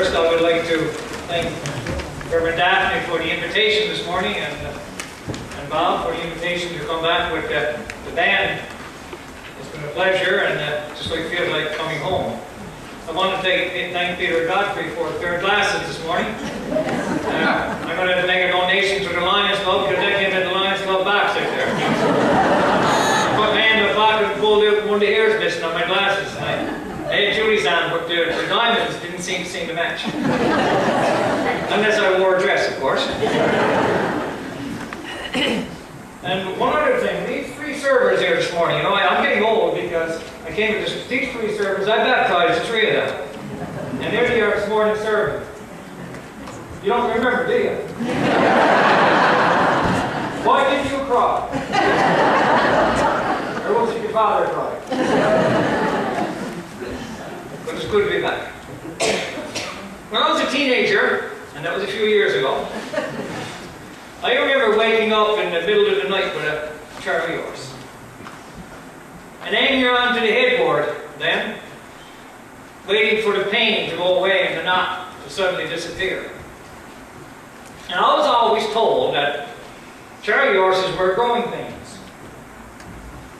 First, I would like to thank Reverend Daphne for the invitation this morning, and Bob for the invitation to come back with the band. It's been a pleasure, and just so it feels like coming home. I want to thank Peter Godfrey for their glasses this morning. I'm going to make a donation to the Lions Club because I came at the Lions Club back there. I put my hand in the pocket and pulled out one of the ears missing on my glasses. I had Julie's on, but the diamonds didn't seem to match. Unless I wore a dress, of course. And one other thing, these three servers here this morning, I'm getting old because I came to these three servers, I baptized the three of them. And there they are this morning serving. You don't remember, do you? Why did you cry? Or was it your father crying? But it's good to be back. When I was a teenager, and that was a few years ago, I remember waking up in the middle of the night with a Charlie horse. And hanging on to the headboard then, waiting for the pain to go away and the knot to suddenly disappear. And I was always told that Charlie horses were growing pains.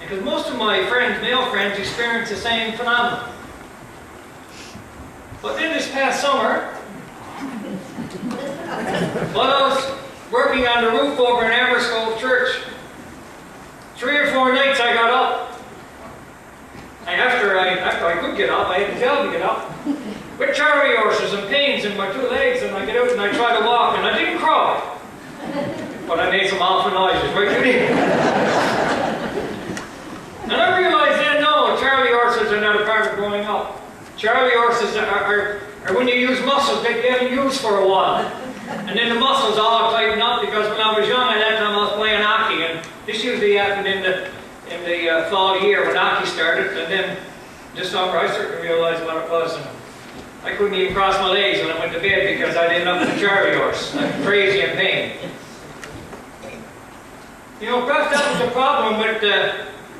Because most of my friends, male friends, experience the same phenomenon. But then this past summer, while I was working on the roof over in Amersfoort Church, 3 or 4 nights I got up. After I could get up, I had to tell to get up, with Charlie horses and pains in my 2 legs, and I get out and I try to walk, and I didn't cry. But I made some awful noises, right, Judy? And I realized then, no, Charlie horses are not a part of growing up. Charlie horses are when you use muscles, they get used for a while. And then the muscles all tighten up, because when I was young, at that time I was playing hockey, and this usually happened in the fall year when hockey started, and then this summer I certainly realized what it was, and I couldn't even cross my legs when I went to bed because I'd end up in a Charlie horse. I'm crazy in pain. Perhaps that was the problem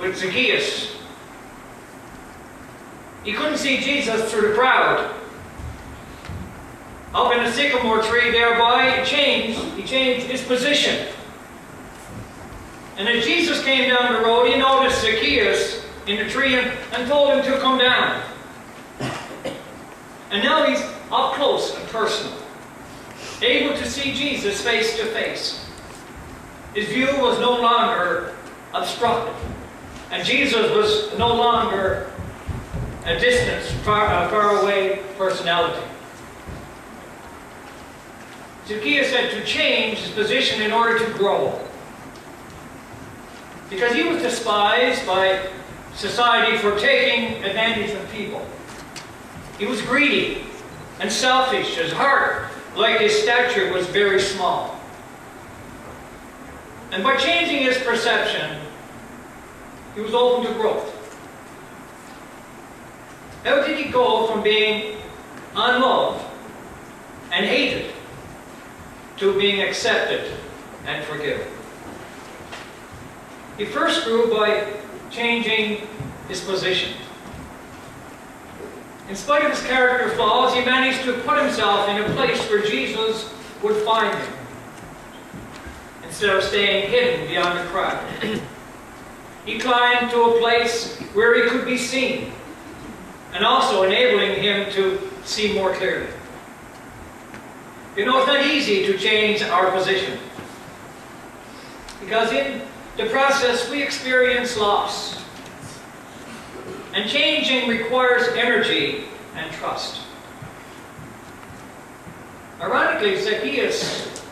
with Zacchaeus. He couldn't see Jesus through the crowd. Up in the sycamore tree thereby, he changed his position. And as Jesus came down the road, he noticed Zacchaeus in the tree and told him to come down. And now he's up close and personal, able to see Jesus face to face. His view was no longer obstructed, and Jesus was no longer a distant, far away personality. Zacchaeus had to change his position in order to grow, because he was despised by society for taking advantage of people. He was greedy and selfish. His heart, like his stature, was very small. And by changing his perception, he was open to growth. How did he go from being unloved and hated to being accepted and forgiven? He first grew by changing his position. In spite of his character flaws, he managed to put himself in a place where Jesus would find him, instead of staying hidden beyond the crowd. He climbed to a place where he could be seen, and also enabling him to see more clearly. It's not easy to change our position, because in the process we experience loss. And changing requires energy and trust. Ironically, Zacchaeus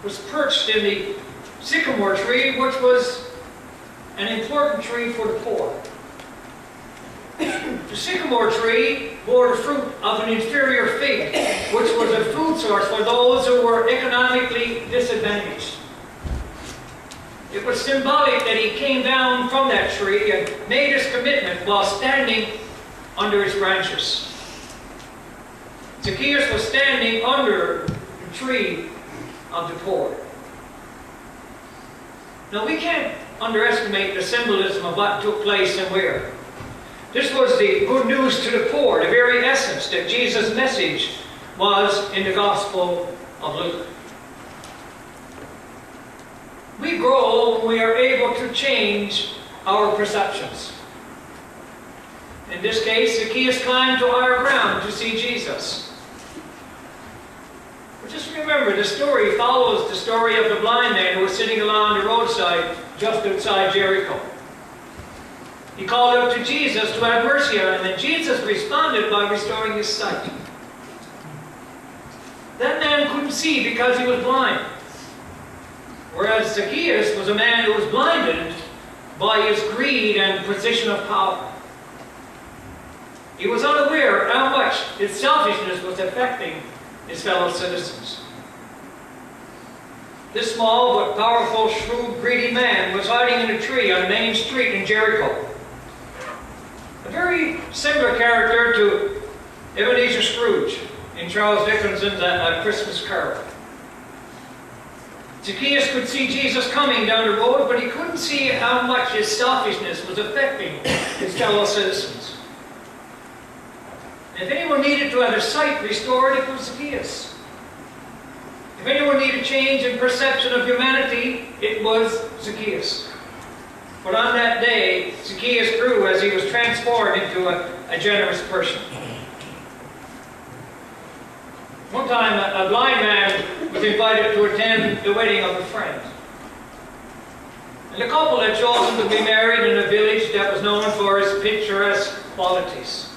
was perched in the sycamore tree, which was an important tree for the poor. The sycamore tree bore the fruit of an inferior fig, which was a food source for those who were economically disadvantaged. It was symbolic that he came down from that tree and made his commitment while standing under its branches. Zacchaeus was standing under the tree of the poor. Now, we can't underestimate the symbolism of what took place and where. This was the good news to the poor, the very essence that Jesus' message was in the Gospel of Luke. We grow when we are able to change our perceptions. In this case, Zacchaeus climbed to higher ground to see Jesus. But just remember, the story follows the story of the blind man who was sitting along the roadside just outside Jericho. He called out to Jesus to have mercy on him, and Jesus responded by restoring his sight. That man couldn't see because he was blind, whereas Zacchaeus was a man who was blinded by his greed and position of power. He was unaware how much his selfishness was affecting his fellow citizens. This small but powerful, shrewd, greedy man was hiding in a tree on Main Street in Jericho. A very similar character to Ebenezer Scrooge in Charles Dickens's A Christmas Carol. Zacchaeus could see Jesus coming down the road, but he couldn't see how much his selfishness was affecting his fellow citizens. If anyone needed to have their sight restored, it was Zacchaeus. If anyone needed change in perception of humanity, it was Zacchaeus. But on that day, Zacchaeus grew as he was transformed into a generous person. One time, a blind man was invited to attend the wedding of a friend. And the couple had chosen to be married in a village that was known for its picturesque qualities.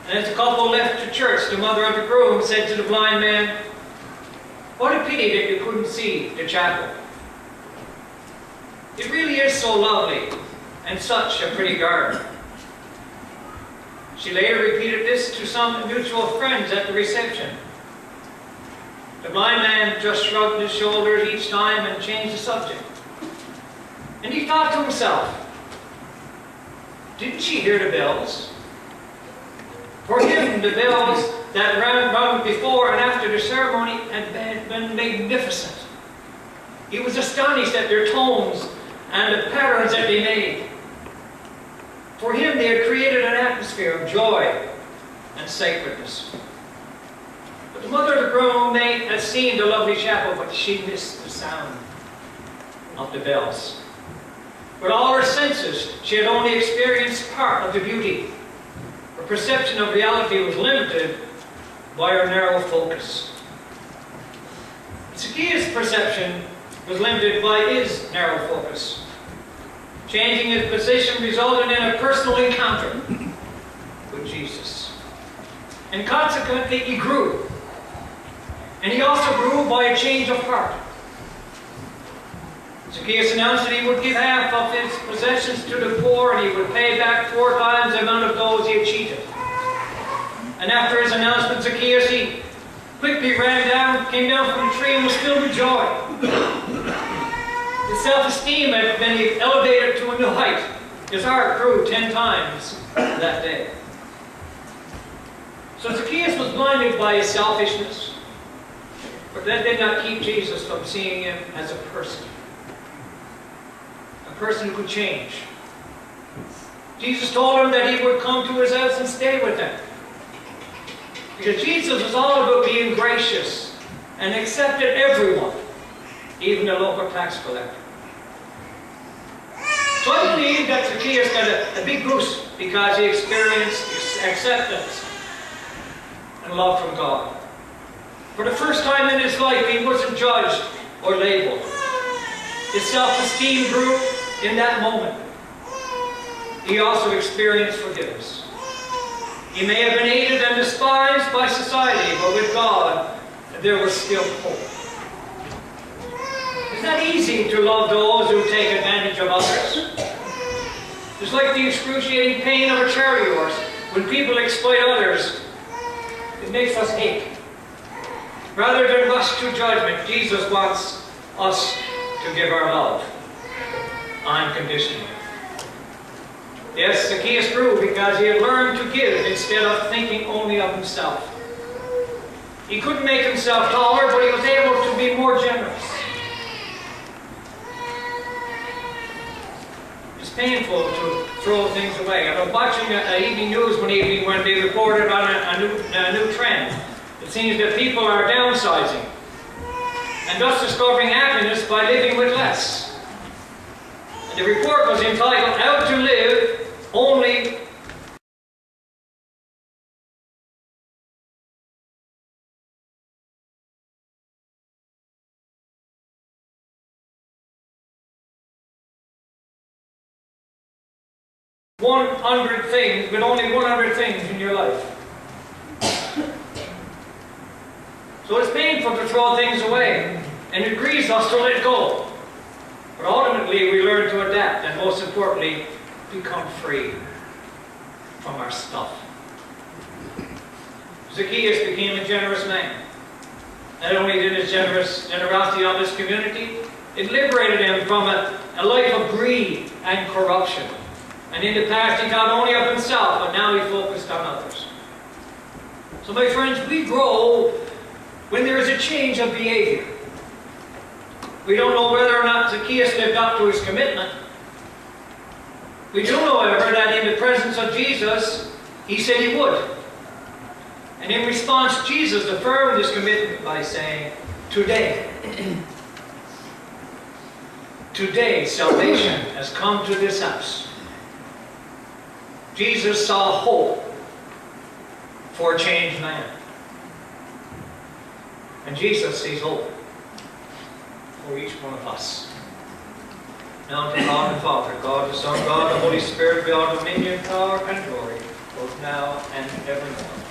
And as the couple left the church, the mother of the groom said to the blind man, "What a pity that you couldn't see the chapel. It really is so lovely, and such a pretty garden." She later repeated this to some mutual friends at the reception. The blind man just shrugged his shoulders each time and changed the subject. And he thought to himself, didn't she hear the bells? For him, the bells that rang before and after the ceremony had been magnificent. He was astonished at their tones and the patterns that they made. For him, they had created an atmosphere of joy and sacredness. But the mother of the groom had seen the lovely chapel, but she missed the sound of the bells. With all her senses, she had only experienced part of the beauty. Her perception of reality was limited by her narrow focus. Zacchaeus' perception was limited by his narrow focus. Changing his position resulted in a personal encounter with Jesus. And consequently, he grew. And he also grew by a change of heart. Zacchaeus announced that he would give half of his possessions to the poor, and he would pay back 4 times the amount of those he had cheated. And after his announcement, Zacchaeus, he quickly came down from the tree and was filled with joy. His self-esteem had been elevated to a new height. His heart grew 10 times that day. So Zacchaeus was blinded by his selfishness, but that did not keep Jesus from seeing him as a person. A person who could change. Jesus told him that he would come to his house and stay with him. Because Jesus was all about being gracious and accepted everyone, even the local tax collector. So I believe that Zacchaeus got a big boost because he experienced acceptance and love from God. For the first time in his life, he wasn't judged or labeled. His self-esteem grew in that moment. He also experienced forgiveness. He may have been hated and despised by society, but with God, there was still hope. It's not easy to love those who take advantage of others. It's like the excruciating pain of a chariot horse. When people exploit others, it makes us ache. Rather than rush to judgment, Jesus wants us to give our love unconditionally. Yes, Zacchaeus grew because he had learned to give instead of thinking only of himself. He couldn't make himself taller, but he was able to be more generous. It's painful to throw things away. I was watching evening news one evening when they reported on a new trend. it seems that people are downsizing and thus discovering happiness by living with less. And the report was entitled, How to Live Only with only 100 things in your life. So it's painful to throw things away, and it grieves us to let go. But ultimately we learn to adapt, and most importantly, become free from our stuff. Zacchaeus became a generous man. Not only did his generosity of his community, it liberated him from a life of greed and corruption. And in the past, he thought only of himself, but now he focused on others. So my friends, we grow when there is a change of behavior. We don't know whether or not Zacchaeus lived up to his commitment. We do know, however, that in the presence of Jesus, he said he would. And in response, Jesus affirmed his commitment by saying, Today salvation has come to this house. Jesus saw hope for a changed man. And Jesus sees hope for each one of us. Now to God the Father, God the Son, God the Holy Spirit, be all dominion, power, and glory, both now and evermore.